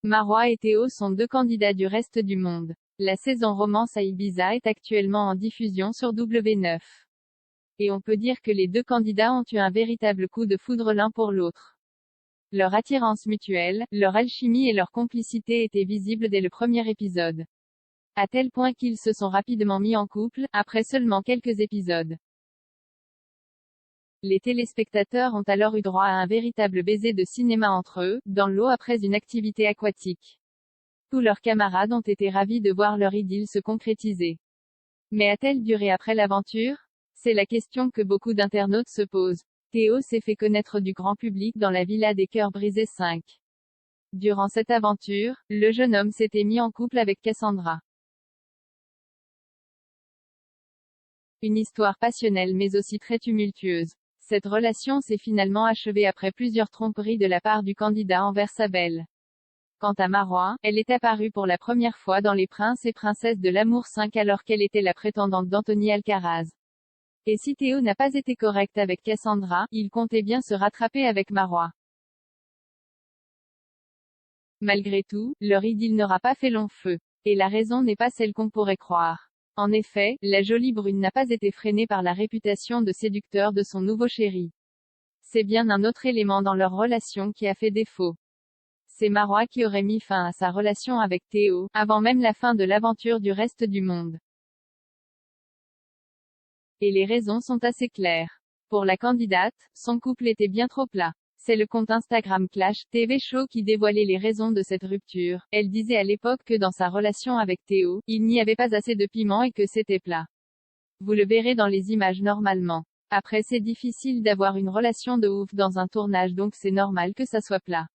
Marois et Théo sont deux candidats du reste du monde. La saison Romance à Ibiza est actuellement en diffusion sur W9. Et on peut dire que les deux candidats ont eu un véritable coup de foudre l'un pour l'autre. Leur attirance mutuelle, leur alchimie et leur complicité étaient visibles dès le premier épisode. À tel point qu'ils se sont rapidement mis en couple, après seulement quelques épisodes. Les téléspectateurs ont alors eu droit à un véritable baiser de cinéma entre eux, dans l'eau après une activité aquatique. Tous leurs camarades ont été ravis de voir leur idylle se concrétiser. Mais a-t-elle duré après l'aventure? C'est la question que beaucoup d'internautes se posent. Théo s'est fait connaître du grand public dans la Villa des Cœurs Brisés 5. Durant cette aventure, le jeune homme s'était mis en couple avec Cassandra. Une histoire passionnelle mais aussi très tumultueuse. Cette relation s'est finalement achevée après plusieurs tromperies de la part du candidat envers sa belle. Quant à Marois, elle est apparue pour la première fois dans Les Princes et Princesses de l'Amour 5 alors qu'elle était la prétendante d'Anthony Alcaraz. Et si Théo n'a pas été correct avec Cassandra, il comptait bien se rattraper avec Marois. Malgré tout, leur idylle n'aura pas fait long feu. Et la raison n'est pas celle qu'on pourrait croire. En effet, la jolie brune n'a pas été freinée par la réputation de séducteur de son nouveau chéri. C'est bien un autre élément dans leur relation qui a fait défaut. C'est Marois qui aurait mis fin à sa relation avec Théo, avant même la fin de l'aventure du reste du monde. Et les raisons sont assez claires. Pour la candidate, son couple était bien trop plat. C'est le compte Instagram Clash TV Show qui dévoilait les raisons de cette rupture. Elle disait à l'époque que dans sa relation avec Théo, il n'y avait pas assez de piment et que c'était plat. Vous le verrez dans les images normalement. Après c'est difficile d'avoir une relation de ouf dans un tournage donc c'est normal que ça soit plat.